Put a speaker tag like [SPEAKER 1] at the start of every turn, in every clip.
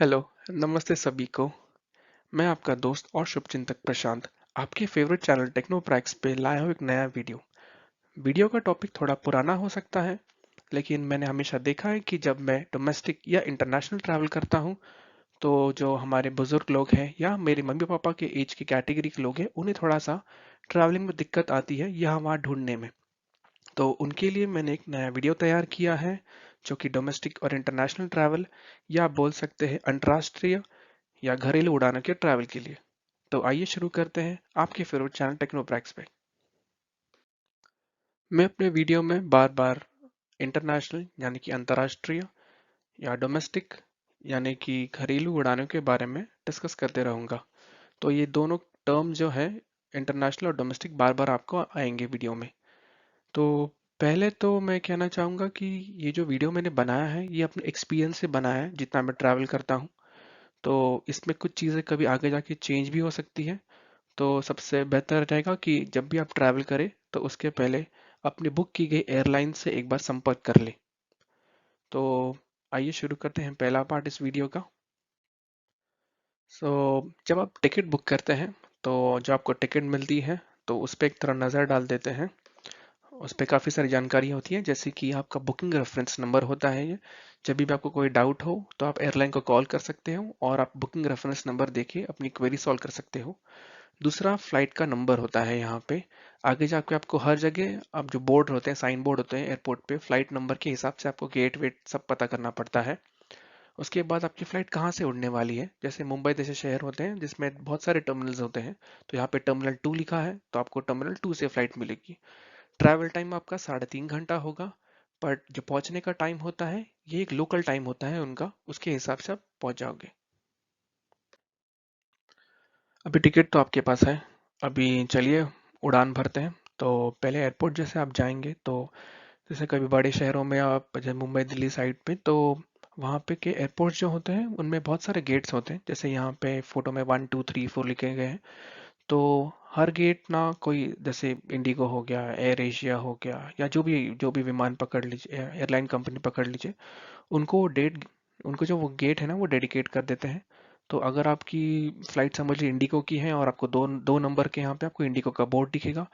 [SPEAKER 1] Hello, नमस्ते सभी को। मैं आपका दोस्त और शुभचिंतक प्रशांत आपके फेवरेट चैनल टेक्नोप्रैक्स पे लाया हूँ एक नया वीडियो। वीडियो का टॉपिक थोड़ा पुराना हो सकता है, लेकिन मैंने हमेशा देखा है कि जब मैं डोमेस्टिक या इंटरनेशनल ट्रैवल करता हूँ, तो जो हमारे बुजुर्ग लोग हैं या मेरे मम्मी पापा के एज की कैटेगरी के लोग हैं, उन्हें थोड़ा सा ट्रैवलिंग में दिक्कत आती है यहाँ वहाँ ढूंढने में। तो उनके लिए मैंने एक नया वीडियो तैयार किया है, जो कि डोमेस्टिक और इंटरनेशनल ट्रैवल या आप बोल सकते हैं अंतर्राष्ट्रीय या घरेलू उड़ानों के ट्रैवल के लिए। तो आइए शुरू करते हैं आपके फेवरेट चैनल टेक्नोप्रैक्स पे। मैं अपने वीडियो में बार बार इंटरनेशनल यानी कि अंतर्राष्ट्रीय या डोमेस्टिक यानी कि घरेलू उड़ानों के बारे में डिस्कस करते रहूंगा। तो ये दोनों टर्म जो है इंटरनेशनल और डोमेस्टिक बार बार आपको आएंगे वीडियो में। तो पहले तो मैं कहना चाहूँगा कि ये जो वीडियो मैंने बनाया है ये अपने एक्सपीरियंस से बनाया है जितना मैं ट्रैवल करता हूँ। तो इसमें कुछ चीज़ें कभी आगे जाके चेंज भी हो सकती है। तो सबसे बेहतर रहेगा कि जब भी आप ट्रैवल करें तो उसके पहले अपनी बुक की गई एयरलाइन से एक बार संपर्क कर लें। तो आइए शुरू करते हैं पहला पार्ट इस वीडियो का। सो जब आप टिकट बुक करते हैं तो जो आपको टिकट मिलती है तो उस पर एक तरह नज़र डाल देते हैं। उस पर काफ़ी सारी जानकारी होती है, जैसे कि आपका बुकिंग रेफरेंस नंबर होता है ये। जब भी आपको कोई डाउट हो तो आप एयरलाइन को कॉल कर सकते हो और आप बुकिंग रेफरेंस नंबर देके अपनी क्वेरी सॉल्व कर सकते हो। दूसरा फ्लाइट का नंबर होता है यहाँ पे। आगे जाके आपको हर जगह अब जो बोर्ड होते हैं, साइन बोर्ड होते हैं एयरपोर्ट पे, फ्लाइट नंबर के हिसाब से आपको गेट वेट सब पता करना पड़ता है। उसके बाद आपकी फ्लाइट कहाँ से उड़ने वाली है। जैसे मुंबई जैसे शहर होते हैं जिसमें बहुत सारे टर्मिनल्स होते हैं, तो यहाँ पे टर्मिनल 2 लिखा है तो आपको टर्मिनल 2 से फ्लाइट मिलेगी। ट्रैवल टाइम आपका 3.5 घंटा होगा। बट जो पहुंचने का टाइम होता है ये एक लोकल टाइम होता है उनका, उसके हिसाब से आप पहुंच जाओगे। अभी टिकट तो आपके पास है। अभी चलिए उड़ान भरते हैं। तो पहले एयरपोर्ट जैसे आप जाएंगे तो जैसे कभी बड़े शहरों में आप जैसे मुंबई दिल्ली साइड पे, तो वहाँ पे के एयरपोर्ट जो होते हैं उनमें बहुत सारे गेट्स होते हैं। जैसे यहाँ पे फोटो में 1 2 3 4 लिखे गए हैं। तो हर गेट ना कोई, जैसे इंडिगो हो गया, एयर एशिया हो गया, या जो भी विमान पकड़ लीजिए, एयरलाइन कंपनी पकड़ लीजिए, उनको डेट उनको जो वो गेट है ना वो डेडिकेट कर देते हैं। तो अगर आपकी फ्लाइट समझ लीजिए इंडिगो की है और आपको दो दो नंबर के यहाँ पे आपको इंडिगो का बोर्ड दिखेगा,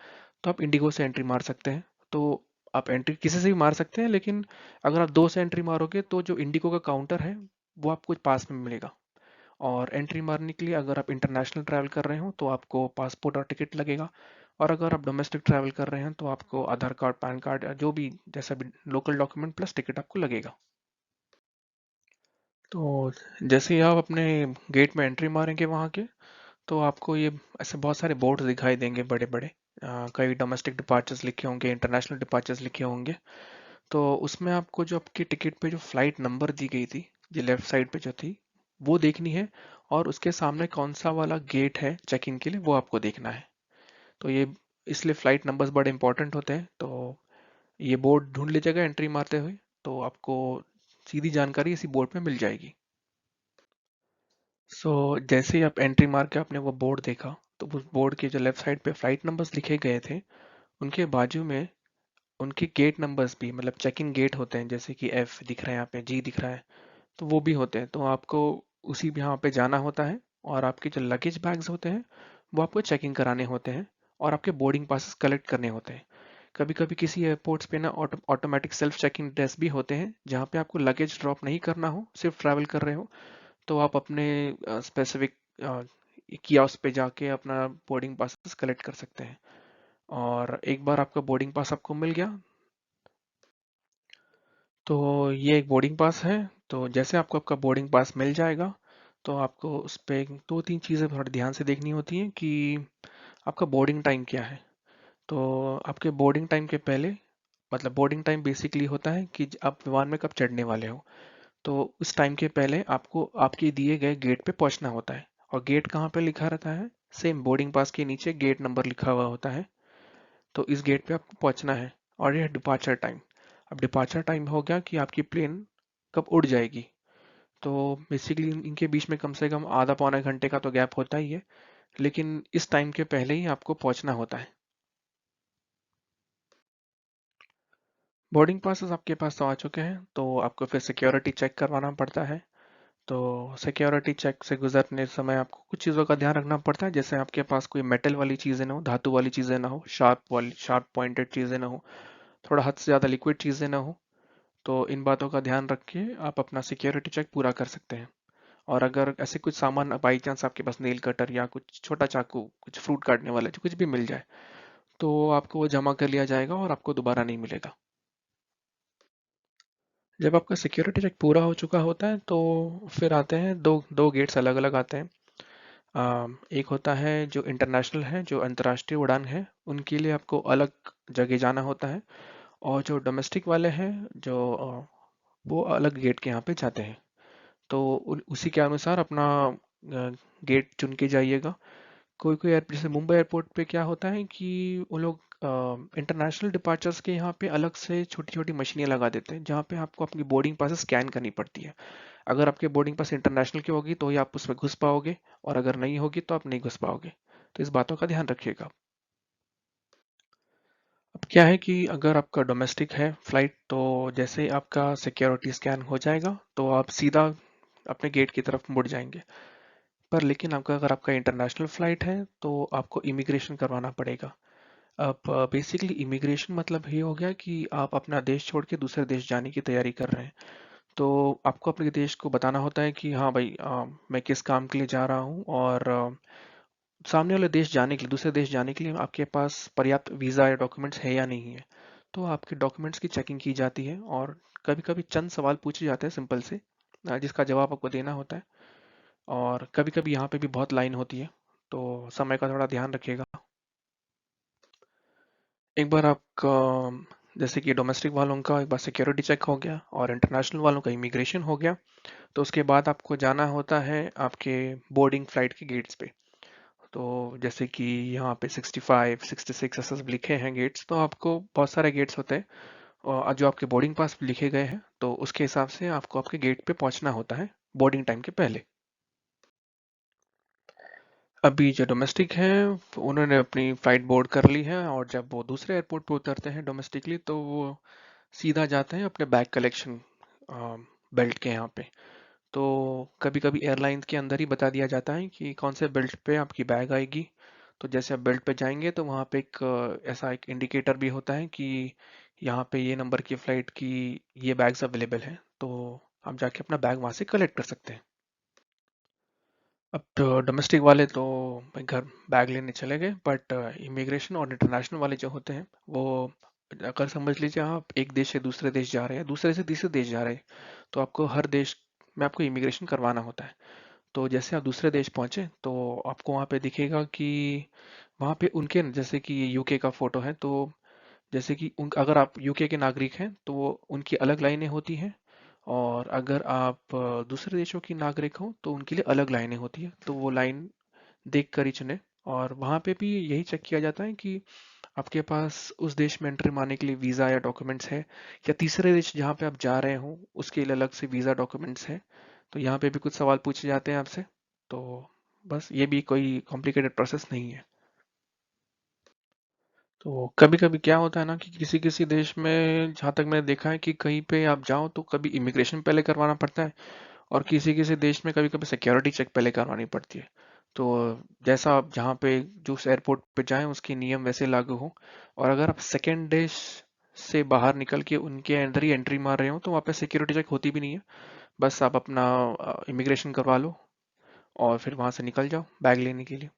[SPEAKER 1] तो आप इंडिगो से एंट्री मार सकते हैं। तो आप एंट्री किसी से भी मार सकते हैं, लेकिन अगर आप दो से एंट्री मारोगे तो जो इंडिगो का काउंटर है वो आपको पास में मिलेगा। और एंट्री मारने के लिए अगर आप इंटरनेशनल ट्रैवल कर रहे हो तो आपको पासपोर्ट और टिकट लगेगा। और अगर आप डोमेस्टिक ट्रैवल कर रहे हैं तो आपको आधार कार्ड, पैन कार्ड या जो भी जैसा भी लोकल डॉक्यूमेंट प्लस टिकट आपको लगेगा। तो जैसे ही आप अपने गेट में एंट्री मारेंगे वहाँ के, तो आपको ये ऐसे बहुत सारे बोर्ड दिखाई देंगे बड़े बड़े। कई डोमेस्टिक डिपार्चर्स लिखे होंगे, इंटरनेशनल डिपार्चर्स लिखे होंगे। तो उसमें आपको जो आपकी टिकट पे जो फ्लाइट नंबर दी गई थी, जो लेफ्ट साइड पे जो थी, वो देखनी है। और उसके सामने कौन सा वाला गेट है चेक इन के लिए वो आपको देखना है। तो ये इसलिए फ्लाइट नंबर्स बड़े इंपॉर्टेंट होते हैं। तो ये बोर्ड ढूंढ लीजिएगा एंट्री मारते हुए, तो आपको सीधी जानकारी इसी बोर्ड पे मिल जाएगी। सो जैसे ही आप एंट्री मार के आपने वो बोर्ड देखा, तो उस बोर्ड के जो लेफ्ट साइड पे फ्लाइट नंबर्स लिखे गए थे, उनके बाजू में उनके गेट नंबर्स भी, मतलब चेक इन गेट होते हैं, जैसे कि एफ दिख रहा है, यहाँ पे जी दिख रहा है, तो वो भी होते हैं। तो आपको उसी भी यहाँ पे जाना होता है और आपके जो लगेज बैग्स होते हैं वो आपको चेकिंग कराने होते हैं और आपके बोर्डिंग पासेस कलेक्ट करने होते हैं। कभी कभी किसी एयरपोर्ट्स पे ना ऑटोमेटिक सेल्फ चेकिंग डेस्क भी होते हैं, जहाँ पे आपको लगेज ड्रॉप नहीं करना हो, सिर्फ ट्रैवल कर रहे हो, तो आप अपने स्पेसिफिक कियोस्क पे जाके अपना बोर्डिंग पास कलेक्ट कर सकते हैं। और एक बार आपका बोर्डिंग पास आपको मिल गया, तो ये एक बोर्डिंग पास है। तो जैसे आपको आपका बोर्डिंग पास मिल जाएगा, तो आपको उस पे दो तीन चीज़ें थोड़ा ध्यान से देखनी होती हैं कि आपका बोर्डिंग टाइम क्या है। तो आपके बोर्डिंग टाइम के पहले, मतलब बोर्डिंग टाइम बेसिकली होता है कि आप विमान में कब चढ़ने वाले हो, तो उस टाइम के पहले आपको आपके दिए गए गेट पे पहुंचना होता है। और गेट कहाँ पे लिखा रहता है, सेम बोर्डिंग पास के नीचे गेट नंबर लिखा हुआ होता है। तो इस गेट पे आपको पहुंचना है। और यह डिपार्चर टाइम, अब डिपार्चर टाइम हो गया कि आपकी प्लेन कब उड़ जाएगी। तो बेसिकली इनके बीच में कम से कम आधा पौना घंटे का तो गैप होता ही है, लेकिन इस टाइम के पहले ही आपको पहुंचना होता है। बोर्डिंग पासेस आपके पास तो आ चुके हैं, तो आपको फिर सिक्योरिटी चेक करवाना पड़ता है। तो सिक्योरिटी चेक से गुजरने समय आपको कुछ चीज़ों का ध्यान रखना पड़ता है, जैसे आपके पास कोई मेटल वाली चीज़ें ना हो, धातु वाली चीज़ें ना हो, शार्प पॉइंटेड चीज़ें ना हो, थोड़ा हद से ज़्यादा लिक्विड चीज़ें ना हो। तो इन बातों का ध्यान रख के आप अपना सिक्योरिटी चेक पूरा कर सकते हैं। और अगर ऐसे कुछ सामान बाई चांस आपके पास नेल कटर या कुछ छोटा चाकू, कुछ फ्रूट काटने वाला जो कुछ भी मिल जाए, तो आपको वो जमा कर लिया जाएगा और आपको दोबारा नहीं मिलेगा। जब आपका सिक्योरिटी चेक पूरा हो चुका होता है तो फिर आते हैं दो दो गेट्स अलग अलग आते हैं। एक होता है जो इंटरनेशनल है, जो अंतर्राष्ट्रीय उड़ान है, उनके लिए आपको अलग जगह जाना होता है। और जो डोमेस्टिक वाले हैं, जो वो अलग गेट के यहाँ पे जाते हैं। तो उसी के अनुसार अपना गेट चुन के जाइएगा। कोई कोई एयरपोर्ट, जैसे मुंबई एयरपोर्ट पे क्या होता है कि वो लोग इंटरनेशनल डिपार्चर्स के यहाँ पे अलग से छोटी छोटी मशीनें लगा देते हैं, जहाँ पे आपको अपनी बोर्डिंग पास स्कैन करनी पड़ती है। अगर आपके बोर्डिंग पास इंटरनेशनल की होगी तो ही आप उसमें घुस पाओगे, और अगर नहीं होगी तो आप नहीं घुस पाओगे। तो इस बातों का ध्यान रखिएगा। अब क्या है कि अगर आपका डोमेस्टिक है फ्लाइट, तो जैसे ही आपका सिक्योरिटी स्कैन हो जाएगा तो आप सीधा अपने गेट की तरफ मुड़ जाएंगे। पर लेकिन आपका, अगर आपका इंटरनेशनल फ्लाइट है तो आपको इमिग्रेशन करवाना पड़ेगा। अब बेसिकली इमिग्रेशन मतलब ये हो गया कि आप अपना देश छोड़ के दूसरे देश जाने की तैयारी कर रहे हैं। तो आपको अपने देश को बताना होता है कि हाँ भाई, मैं किस काम के लिए जा रहा हूँ, और सामने वाले देश जाने के लिए, दूसरे देश जाने के लिए आपके पास पर्याप्त वीज़ा या डॉक्यूमेंट्स है या नहीं है। तो आपके डॉक्यूमेंट्स की चेकिंग की जाती है, और कभी कभी चंद सवाल पूछे जाते हैं सिंपल से, जिसका जवाब आपको देना होता है। और कभी कभी यहाँ पे भी बहुत लाइन होती है, तो समय का थोड़ा ध्यान रखिएगा। एक बार आपका, जैसे कि डोमेस्टिक वालों का एक बार सिक्योरिटी चेक हो गया और इंटरनेशनल वालों का इमिग्रेशन हो गया, तो उसके बाद आपको जाना होता है आपके बोर्डिंग फ्लाइट के गेट्स पे। तो जैसे कि यहाँ पे 65, 66 ऐसे लिखे हैं गेट्स, तो आपको बहुत सारे गेट्स होते हैं, और जो आपके बोर्डिंग पास लिखे गए हैं तो उसके हिसाब से आपको आपके गेट पे पहुंचना होता है बोर्डिंग टाइम के पहले। अभी जो डोमेस्टिक हैं उन्होंने अपनी फ़्लाइट बोर्ड कर ली है, और जब वो दूसरे एयरपोर्ट पे उतरते हैं डोमेस्टिकली, तो वो सीधा जाते हैं अपने बैग कलेक्शन बेल्ट के यहाँ पे। तो कभी कभी एयरलाइंस के अंदर ही बता दिया जाता है कि कौन से बेल्ट पे आपकी बैग आएगी। तो जैसे आप बेल्ट पे जाएंगे तो वहाँ पे एक ऐसा एक इंडिकेटर भी होता है कि यहाँ पे ये नंबर की फ़्लाइट की ये बैग्स अवेलेबल हैं, तो आप जाके अपना बैग वहाँ से कलेक्ट कर सकते हैं। अब तो डोमेस्टिक वाले तो भाई घर बैग लेने चले गए, बट इमिग्रेशन और इंटरनेशनल वाले जो होते हैं वो, अगर समझ लीजिए आप एक देश से दूसरे देश जा रहे हैं, दूसरे से तीसरे देश जा रहे हैं, तो आपको हर देश में आपको इमिग्रेशन करवाना होता है। तो जैसे आप दूसरे देश पहुंचे तो आपको वहाँ पे दिखेगा कि वहाँ पे उनके, जैसे कि यूके का फोटो है, तो जैसे कि अगर आप यूके के नागरिक हैं तो उनकी अलग लाइनें होती हैं, और अगर आप दूसरे देशों की नागरिक हो तो उनके लिए अलग लाइनें होती हैं, तो वो लाइन देख कर ही चुने। और वहाँ पे भी यही चेक किया जाता है कि आपके पास उस देश में एंट्री मारने के लिए वीज़ा या डॉक्यूमेंट्स है, या तीसरे देश जहाँ पे आप जा रहे हो उसके लिए अलग से वीज़ा डॉक्यूमेंट्स है। तो यहाँ पे भी कुछ सवाल पूछे जाते हैं आपसे। तो बस ये भी कोई कॉम्प्लिकेटेड प्रोसेस नहीं है। तो कभी कभी क्या होता है ना कि किसी किसी देश में, जहाँ तक मैंने देखा है कि कहीं पे आप जाओ तो कभी इमिग्रेशन पहले करवाना पड़ता है, और किसी किसी देश में कभी कभी सिक्योरिटी चेक पहले करवानी पड़ती है। तो जैसा आप जहाँ पे, जो उस एयरपोर्ट पे जाएं उसके नियम वैसे लागू हो। और अगर आप सेकेंड देश से बाहर निकल के उनके अंदर ही एंट्री मार रहे हो तो वहाँ पे सिक्योरिटी चेक होती भी नहीं है। बस आप अपना इमिग्रेशन करवा लो और फिर वहाँ से निकल जाओ बैग लेने के लिए।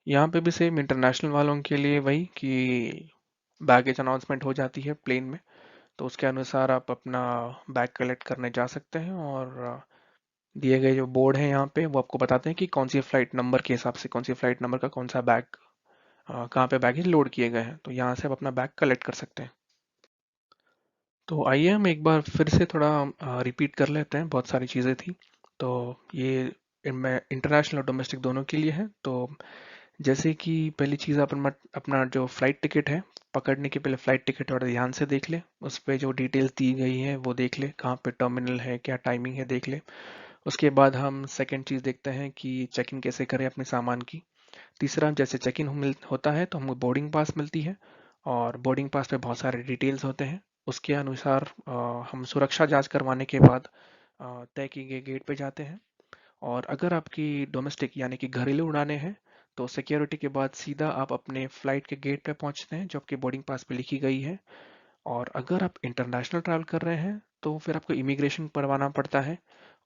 [SPEAKER 1] यहाँ पे भी सेम इंटरनेशनल वालों के लिए वही कि बैगेज अनाउंसमेंट हो जाती है प्लेन में, तो उसके अनुसार आप अपना बैग कलेक्ट करने जा सकते हैं। और दिए गए जो बोर्ड है यहाँ पे वो आपको बताते हैं कि कौन सी फ्लाइट नंबर के हिसाब से, कौन सी फ्लाइट नंबर का कौन सा बैग, कहाँ पे बैगेज लोड किए गए हैं, तो यहाँ से आप अपना बैग कलेक्ट कर सकते हैं। तो आइए हम एक बार फिर से थोड़ा रिपीट कर लेते हैं, बहुत सारी चीज़ें थी। तो ये मैं इंटरनेशनल और डोमेस्टिक दोनों के लिए है। तो जैसे कि पहली चीज़, आप अपना अपना जो फ्लाइट टिकट है, पकड़ने के पहले फ्लाइट टिकट और ध्यान से देख ले, उस पे जो डिटेल्स दी गई है वो देख ले, कहाँ पे टर्मिनल है, क्या टाइमिंग है, देख ले। उसके बाद हम सेकंड चीज़ देखते हैं कि चेक इन कैसे करें अपने सामान की। तीसरा, जैसे चेक इन होता है तो हमको बोर्डिंग पास मिलती है, और बोर्डिंग पास पे बहुत सारे डिटेल्स होते हैं। उसके अनुसार हम सुरक्षा जांच करवाने के बाद तय किए गए गेट पे जाते हैं। और अगर आपकी डोमेस्टिक यानी कि घरेलू उड़ानें हैं तो सिक्योरिटी के बाद सीधा आप अपने फ्लाइट के गेट पे पहुंचते हैं जो आपके बोर्डिंग पास पे लिखी गई है। और अगर आप इंटरनेशनल ट्रैवल कर रहे हैं तो फिर आपको इमिग्रेशन करवाना पड़ता है,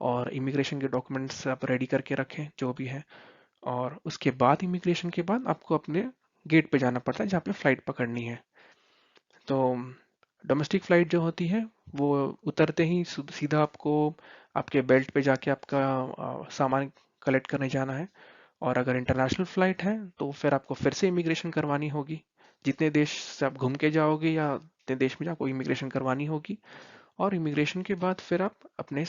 [SPEAKER 1] और इमिग्रेशन के डॉक्यूमेंट्स आप रेडी करके रखें जो भी है। और उसके बाद इमिग्रेशन के बाद आपको अपने गेट पे जाना पड़ता है जहाँ पे फ्लाइट पकड़नी है। तो डोमेस्टिक फ्लाइट जो होती है वो उतरते ही सीधा आपको आपके बेल्ट पे जाके आपका सामान कलेक्ट करने जाना है। और अगर इंटरनेशनल फ्लाइट है तो फिर आपको फिर से इमिग्रेशन करवानी होगी। जितने देश से आप घूम के जाओगे या जितने देश में आपको इमिग्रेशन करवानी होगी। और इमिग्रेशन के बाद फिर आप अपने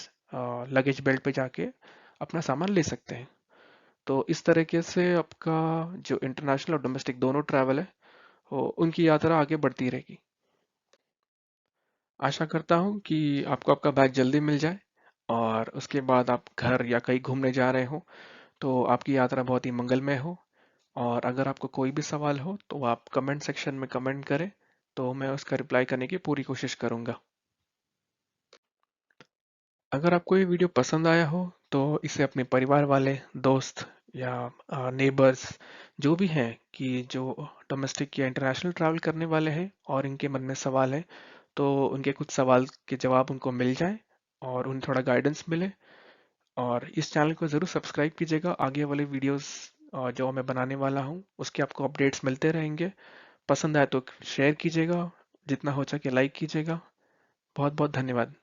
[SPEAKER 1] लगेज बेल्ट पे जाके अपना सामान ले सकते हैं। तो इस तरीके से आपका जो इंटरनेशनल और डोमेस्टिक दोनों ट्रैवल है उनकी यात्रा आगे बढ़ती रहेगी। आशा करता हूँ कि आपको आपका बैग जल्दी मिल जाए और उसके बाद आप घर या कहीं घूमने जा रहे हो तो आपकी यात्रा बहुत ही मंगलमय हो। और अगर आपको कोई भी सवाल हो तो आप कमेंट सेक्शन में कमेंट करें, तो मैं उसका रिप्लाई करने की पूरी कोशिश करूंगा। अगर आपको ये वीडियो पसंद आया हो तो इसे अपने परिवार वाले, दोस्त या नेबर्स जो भी हैं कि जो डोमेस्टिक या इंटरनेशनल ट्रैवल करने वाले हैं और इनके मन में सवाल है, तो उनके कुछ सवाल के जवाब उनको मिल जाए और उन्हें थोड़ा गाइडेंस मिले। और इस चैनल को ज़रूर सब्सक्राइब कीजिएगा। आगे वाले वीडियोस जो मैं बनाने वाला हूँ उसके आपको अपडेट्स मिलते रहेंगे। पसंद आए तो शेयर कीजिएगा, जितना हो सके लाइक कीजिएगा। बहुत बहुत धन्यवाद।